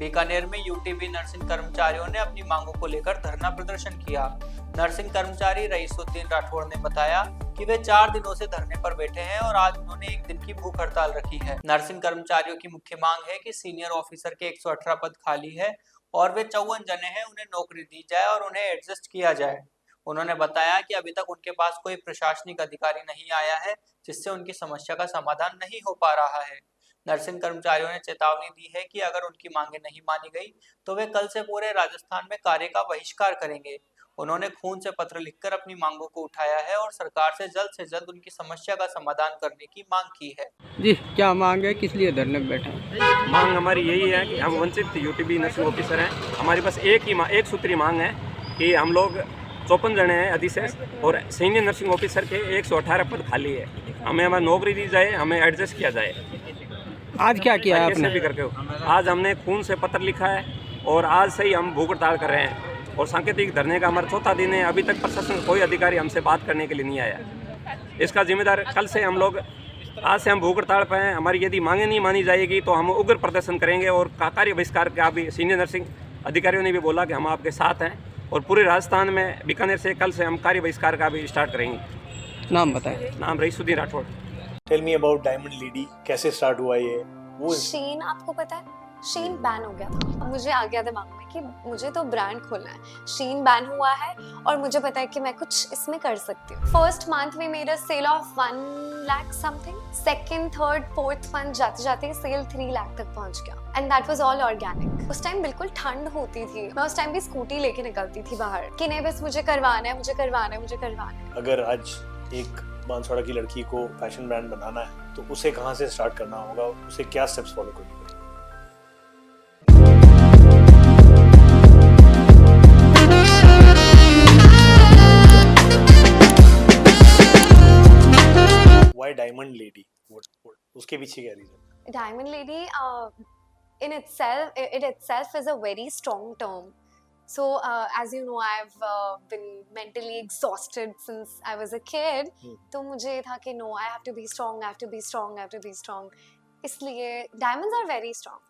बीकानेर में UTV nursing कर्मचारियों ने अपनी मांगों को लेकर धरना प्रदर्शन किया। नर्सिंग कर्मचारी रईसुद्दीन राठौड़ ने बताया कि वे 4 दिनों से धरने पर बैठे हैं और आज उन्होंने 1 दिन की भूख हड़ताल रखी है। नर्सिंग कर्मचारियों की मुख्य मांग है कि सीनियर ऑफिसर के 118 पद खाली है और वे 54 जने हैं, उन्हें नौकरी दी जाए और उन्हें एडजस्ट किया जाए। उन्होंने बताया कि अभी तक उनके पास कोई प्रशासनिक अधिकारी नहीं आया है, जिससे उनकी समस्या का समाधान नहीं हो पा रहा है। नर्सिंग कर्मचारियों ने चेतावनी दी है कि अगर उनकी मांगें नहीं मानी गई तो वे कल से पूरे राजस्थान में कार्य का बहिष्कार करेंगे। उन्होंने खून से पत्र लिखकर अपनी मांगों को उठाया है और सरकार से जल्द उनकी समस्या का समाधान करने की मांग की है। जी, क्या मांग है, किस लिए धरने पे बैठे हैं? मांग हमारी यही है कि हम वंचित यूटीबी नर्सिंग ऑफिसर हैं। हमारी बस एक सूत्री मांग है कि हम लोग 54 जने हैं अधिशेष और सीनियर नर्सिंग ऑफिसर के 118 पद खाली है। हमें हमारी नौकरी दी जाए, हमें एडजस्ट किया जाए। आज क्या किया है आपने? भी करके आज हमने खून से पत्र लिखा है और आज से ही हम भूख हड़ताल कर रहे हैं और सांकेतिक धरने का हमारा 4था दिन है। अभी तक प्रशासन कोई अधिकारी हमसे बात करने के लिए नहीं आया। इसका जिम्मेदार कल से हम लोग, आज से हम भूख हड़ताल पर हैं। हमारी यदि मांगें नहीं मानी जाएगी तो हम उग्र प्रदर्शन करेंगे और कार्य बहिष्कार का भी सीनियर नर्सिंग अधिकारियों ने भी बोला कि हम आपके साथ हैं और पूरे राजस्थान में बीकानेर से कल से हम कार्य बहिष्कार का भी स्टार्ट करेंगे। नाम बताएं। नाम Raisuddin Rathore. Tell me about diamond lady, कैसे स्टार्ट हुआ ये? वो शीन, आपको पता है शीन बैन हो गया था। मुझे आ गया दिमाग में कि मुझे तो ब्रांड खोलना है। शीन बैन हुआ है और मुझे पता है कि मैं कुछ इसमें कर सकती हूँ। फर्स्ट मंथ में मेरा sale of 1 lakh something, second third fourth month जाते जाते सेल 3 लाख तक पहुंच गया and that was all organic. उस टाइम बिल्कुल ठंड होती थी, मैं उस टाइम भी स्कूटी लेके निकलती थी बाहर कि नहीं बस मुझे करवाना है, मुझे करवाना है, मुझे करवाना है। अगर आज एक बांसवाड़ा की लड़की को फैशन ब्रांड बनाना है तो उसे कहाँ से स्टार्ट करना होगा, उसे क्या स्टेप्स फॉलो करने पड़ेंगे? Why Diamond Lady? उसके पीछे क्या reason? Diamond Lady in itself is a very strong term. So as you know, I've been mentally exhausted since I was a kid. तो मुझे था कि no, I have to be strong, I have to be strong, I have to be strong. इसलिए diamonds are very strong.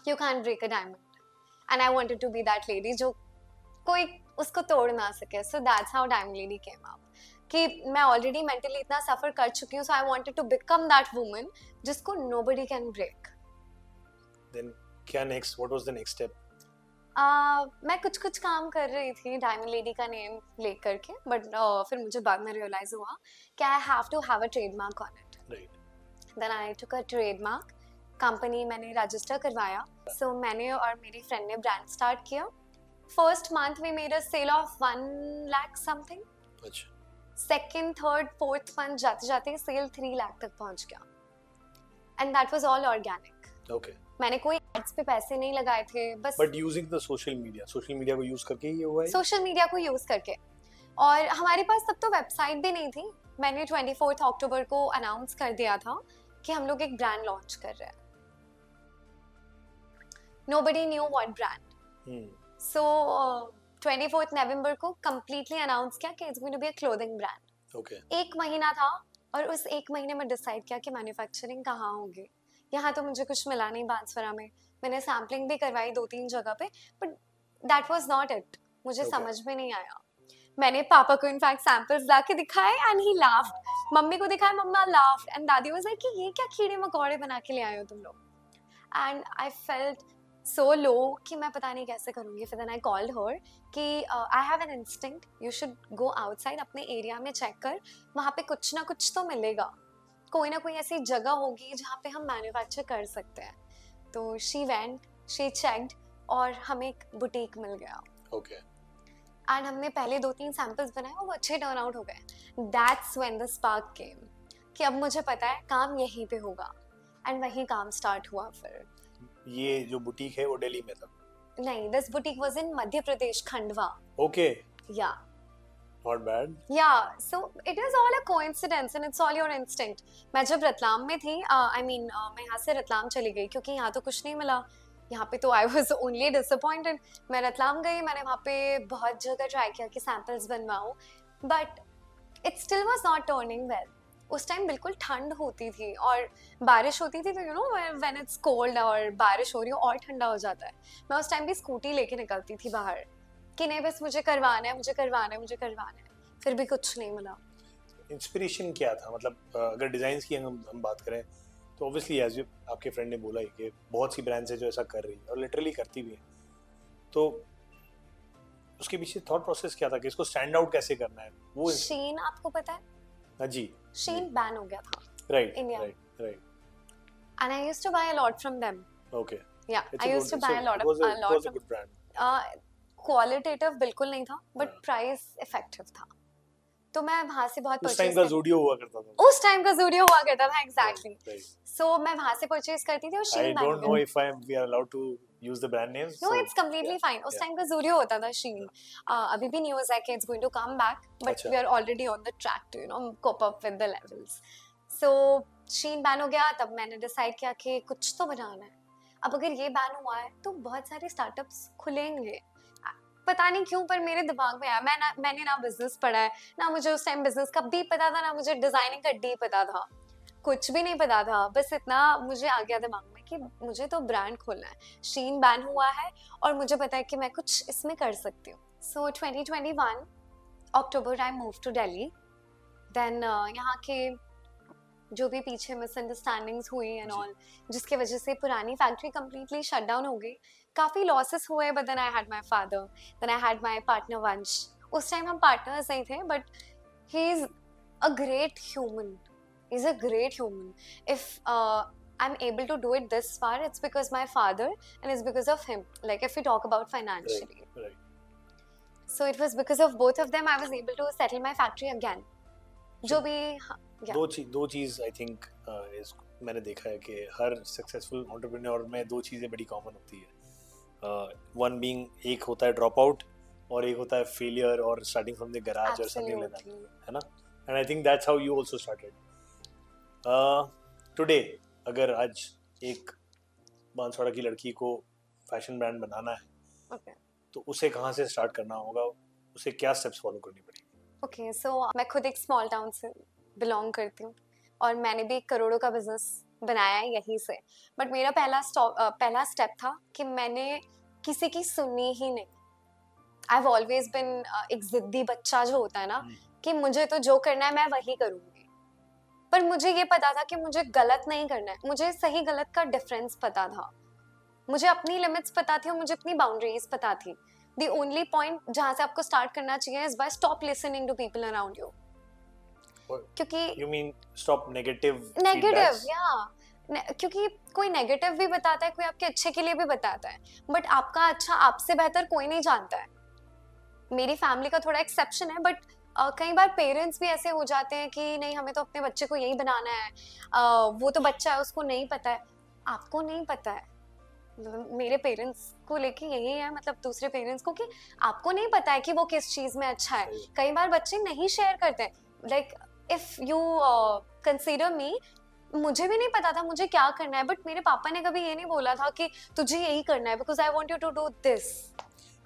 You can't break a diamond. And I wanted to be that lady जो कोई उसको तोड़ ना सके. So that's how Diamond Lady came up. कि मैं already mentally इतना सफर कर चुकी हूँ, so I wanted to become that woman जिसको nobody can break. Then क्या next? What was the next step? मैं कुछ काम कर रही थी डायमंड लेडी का नेम लेकर के, बट फिर मुझे बाद में रियलाइज हुआ कि I have to have a trademark on it. Right. Then I took a trademark, company मैंने रजिस्टर करवाया। सो मैंने और मेरी फ्रेंड ने ब्रांड स्टार्ट किया। फर्स्ट मंथ में मेरा सेल ऑफ 1 लाख समथिंग, अच्छा। सेकंड थर्ड फोर्थ मंथ जाते जाते सेल 3 लाख तक पहुंच गया and that was all organic. Okay. मैंने कोई एड्स पे पैसे नहीं लगाए थे, बस But using the social media को यूज करके ये हुआ है? सोशल मीडिया को यूज करके। और हमारे पास तब तो वेबसाइट भी नहीं थी। मैंने 24 अक्टूबर को अनाउंस कर दिया था कि हम लोग एक ब्रांड लॉन्च कर रहे हैं। Nobody knew what brand. So 24 नवंबर को completely अनाउंस किया कि it's going to be a clothing brand. Okay. 1 महीना था और उस 1 महीने में डिसाइड किया कि मैन्युफैक्चरिंग कहाँ होगी। यहाँ तो मुझे कुछ मिला नहीं बांसवाड़ा में। मैंने सैम्पलिंग भी करवाई 2-3 जगह पे, but that was not it. मुझे समझ में नहीं आया। मैंने पापा को इनफैक्ट सैंपल्स ला के दिखाए एंड ही लाफ्ड। मम्मी को दिखाया, मम्मा लाफ्ड एंड दादी वाज लाइक कि ये क्या कीड़े मकोड़े बना के ले आए हो तुम लोग। एंड आई फेल्ट सो लो कि मैं पता नहीं कैसे करूँगी। फिर देन आई कॉल्ड हर कि I have an instinct, you should go outside, अपने एरिया में चेक कर, वहाँ पे कुछ ना कुछ तो मिलेगा, कोई ना कोई ऐसी जगह होगी जहाँ पे हम मैन्युफैक्चर कर सकते हैं। तो शी वेंट, शी चेक्ड और हमें एक बुटीक मिल गया। Okay. एंड हमने पहले 2-3 सैंपल्स बनाए और वो अच्छे टर्न आउट हो गए। दैट्स व्हेन द स्पार्क केम कि अब मुझे पता है काम यहीं पे होगा एंड वहीं काम स्टार्ट हुआ। फिर ये जो बुटीक है वो दिल्ली में था? नहीं, this boutique was in Madhya Pradesh, Khandwa. Okay. या Not bad. Yeah, so it is all a coincidence and it's all your instinct. मैं जब रतलाम में थी, मैं यहाँ से रतलाम चली गई क्योंकि यहाँ तो कुछ नहीं मिला। यहाँ पे तो I was only disappointed. मैं रतलाम गई, मैंने वहाँ पे बहुत जगह ट्राई किया कि सैंपल्स बनवाऊँ, but it still was not turning well. उस टाइम बिल्कुल ठंड होती थी और बारिश होती थी, तो you know when it's cold और बारिश हो रही हो और ठंडा हो जाता है। मैं उस टाइम भी स्कूटी लेके निकलती थी बाहर कि नहीं बस मुझे करवाना है, मुझे करवाना है, मुझे करवाना है, फिर भी कुछ नहीं मिला। इंस्पिरेशन क्या था, मतलब अगर डिजाइन्स की हम बात करें तो ऑब्वियसली एज यू आपके फ्रेंड ने बोला ही कि बहुत सी ब्रांड्स है जो ऐसा कर रही है और लिटरली करती भी है, तो उसके पीछे थॉट प्रोसेस क्या था कि इसको स्टैंड आउट कैसे करना है? वो शीन आपको पता है? हाँ जी, शीन बैन हो गया था right India. Right and I used to buy a lot from them. Okay, Yeah, I used to buy a lot it was a from good brand. Qualitative बिल्कुल नहीं था बट हाँ। प्राइस इफेक्टिव था, तो मैं वहां से बहुत उस टाइम परचेज का ज़ूडियो हुआ करता था। उस टाइम का ज़ूडियो हुआ करता था एग्जैक्टली। Right. सो मैं वहां से परचेज करती थी और I शीन बैन हो don't know गया। if we are allowed to use the brand names. No so, it's completely yeah, fine. उस yeah. टाइम का ज़ूडियो होता था शीन। अभी भी न्यूज़ है कि it's going to come back but अच्छा। We are already on the track to you know cope up with the levels. So Shein बैन हो गया, तब मैंने डिसाइड किया कि कुछ तो बनाना है। अब अगर ये बैन हुआ है तो बहुत सारे स्टार्टअप्स खुलेंगे, पता नहीं क्यों पर मेरे दिमाग में आया। मैंने ना बिजनेस पढ़ा है, ना मुझे उस टाइम बिजनेस का डी पता था, ना मुझे डिजाइनिंग का डी पता था, कुछ भी नहीं पता था। बस इतना मुझे आ गया दिमाग में कि मुझे तो ब्रांड खोलना है। शीन बैन हुआ है और मुझे पता है कि मैं कुछ इसमें कर सकती हूँ। So 2021 October I move to Delhi. Then यहाँ के जो भी पीछे मिसअंडरस्टैंडिंग्स हुई एंड ऑल, जिसकी वजह से पुरानी फैक्ट्री कंप्लीटली शट डाउन हो गई। काफ़ी लॉसेस हुए, but then I had my father, then I had my partner Vansh. उस टाइम हम पार्टनर्स नहीं थे but he is a great human, he is a great human. If I'm able to do it this far, it's because my father and it's because of him. Like if we talk about financially. Right. So it was because of both of them I was able to settle my factory again. जो भी yeah. दो चीज I think मैंने देखा है कि हर successful entrepreneur में दो चीजें बड़ी कॉमन होती है। वन बीइंग, एक होता है ड्रॉप आउट और एक होता है फेलियर और स्टार्टिंग फ्रॉम द गैराज और समथिंग लाइक दैट, है ना? And I think that's how you also started. Today अगर आज एक बांसवाड़ा की लड़की को फैशन ब्रांड बनाना है Okay. तो उसे कहाँ से स्टार्ट करना होगा, उसे क्या स्टेप्स फॉलो करनी पड़ेगी? ओके सो मैं खुद एक स्मॉल टाउन से बिलोंग करती हूँ और मैंने भी करोड़ों का बिजनेस बनाया है यहीं से। बट मेरा पहला स्टेप था कि मैंने किसी की सुननी ही नहीं। आई हैव ऑलवेज बिन एक जिद्दी बच्चा जो होता है ना कि मुझे तो जो करना है मैं वही करूँगी। पर मुझे ये पता था कि मुझे गलत नहीं करना है, मुझे सही गलत का डिफरेंस पता था, मुझे अपनी लिमिट्स पता थी और मुझे अपनी बाउंड्रीज पता थी। The only point जहाँ से आपको स्टार्ट करना चाहिए is by stop listening to people around you. क्योंकि You mean stop negative negative feedbacks? क्योंकि कोई नेगेटिव भी बताता है, कोई आपके अच्छे के लिए भी बताता है, बट आपका अच्छा आपसे बेहतर कोई नहीं जानता है। मेरी फैमिली का थोड़ा एक्सेप्शन है बट कई बार पेरेंट्स भी ऐसे हो जाते हैं कि नहीं हमें तो अपने बच्चे को यही बनाना है, वो तो बच्चा है उसको नहीं पता है। आपको नहीं पता है, मेरे पेरेंट्स को लेके यही है, मतलब दूसरे पेरेंट्स को, कि आपको नहीं पता है कि वो किस चीज में अच्छा है। कई बार बच्चे नहीं शेयर करते हैं। लाइक इफ यू कंसीडर मी, मुझे भी नहीं पता था मुझे क्या करना है, बट मेरे पापा ने कभी ये नहीं बोला था कि तुझे यही करना है because I want you to do this.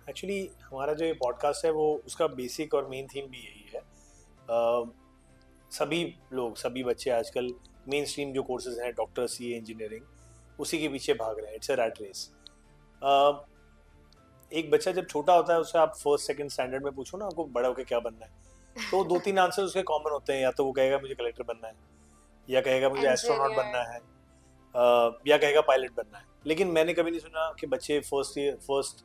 Actually हमारा जो ये पॉडकास्ट है वो उसका बेसिक और मेन थीम भी यही है। सभी बच्चे आजकल मेन स्ट्रीम जो कोर्सेज हैं, डॉक्टर, सीए, इंजीनियरिंग, उसी के पीछे भाग रहे हैं। It's a rat race. एक बच्चा जब छोटा होता है उससे आप फर्स्ट सेकंड स्टैंडर्ड में पूछो ना आपको बड़ा होकर क्या बनना है, तो 2-3 आंसर उसके कॉमन होते हैं। या तो वो कहेगा मुझे कलेक्टर बनना है, या कहेगा मुझे एस्ट्रोनॉट बनना है, या कहेगा पायलट बनना है। लेकिन मैंने कभी नहीं सुना कि बच्चे फर्स्ट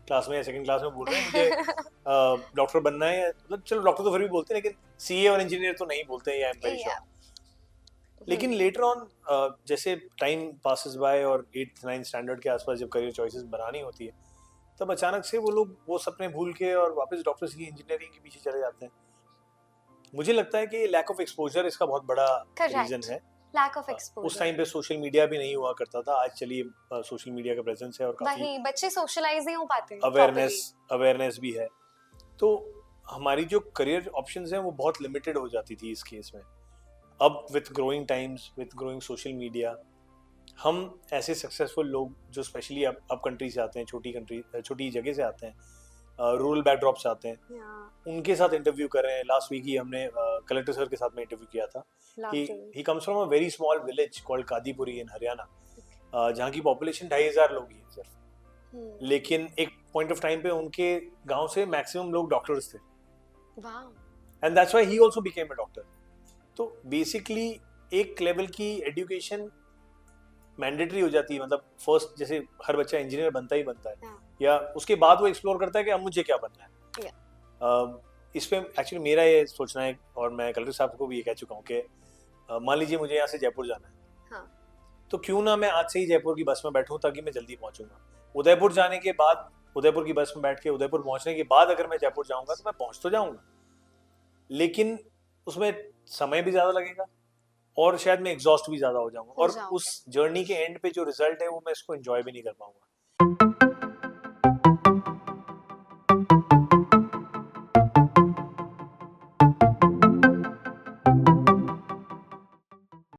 क्लास में या सेकंड क्लास में बोल रहे हैं मुझे डॉक्टर बनना है। मतलब चलो डॉक्टर तो फिर भी बोलते हैं, लेकिन सीए और इंजीनियर तो नहीं बोलते हैं, या एम वेरी श्योर। लेकिन लेटर ऑन जैसे टाइम पासेस बाय और 8th-9th स्टैंडर्ड के आसपास जब करियर चॉइसेस बनानी होती है, तब अचानक से वो लोग वो सपने भूल के और वापस डॉक्टर की इंजीनियरिंग के पीछे चले जाते हैं। मुझे लगता है कि लैक ऑफ एक्सपोजर इसका बहुत बड़ा रीजन है। Lack of exposure. उस टाइम पे सोशल मीडिया भी नहीं हुआ करता था। आज चलिए सोशल मीडिया का प्रेजेंस है और काफी वही बच्चे सोशलाइज नहीं हो पाते, अवेयरनेस भी है। तो हमारी जो करियर ऑप्शंस हैं वो बहुत लिमिटेड हो जाती थी इस केस में। अब with growing times, with growing social media, हम ऐसे सक्सेसफुल लोग जो स्पेशली अब कंट्री से आते हैं, छोटी जगह से आते हैं, रूरल बैकड्रॉप से आते हैं, Yeah, उनके साथ इंटरव्यू कर रहे हैं। लास्ट वीक ही हमने कलेक्टर सर के साथ में इंटरव्यू किया था। lovely. ही comes from a very small village called Kadipuri in Haryana, जहाँ की पॉपुलेशन 2,500 लोग ही है सिर्फ। लेकिन एक पॉइंट ऑफ टाइम पे उनके गांव से मैक्सिमम लोग डॉक्टर्स थे, Wow. And that's why he also became a doctor. तो बेसिकली एक लेवल की एजुकेशन मैंडेटरी हो जाती है, मतलब फर्स्ट जैसे हर बच्चा इंजीनियर बनता ही बनता है, हाँ. या उसके बाद वो एक्सप्लोर करता है कि अब मुझे क्या बनना है। इस पे एक्चुअली मेरा ये सोचना है, और मैं कलेक्टर साहब को भी ये कह चुका हूँ कि मान लीजिए मुझे यहाँ से जयपुर जाना है, हाँ. तो क्यों ना मैं आज से ही जयपुर की बस में बैठूं ताकि मैं जल्दी पहुंचूंगा। उदयपुर जाने के बाद, उदयपुर की बस में बैठ के उदयपुर पहुंचने के बाद अगर मैं जयपुर जाऊंगा तो मैं पहुंच तो जाऊंगा, लेकिन उसमें समय भी ज्यादा लगेगा और शायद मैं एग्जॉस्ट भी ज्यादा हो जाऊंगा, और जाऊंगा। उस जर्नी के एंड पे जो रिजल्ट है वो मैं इसको एंजॉय भी नहीं कर पाऊंगा।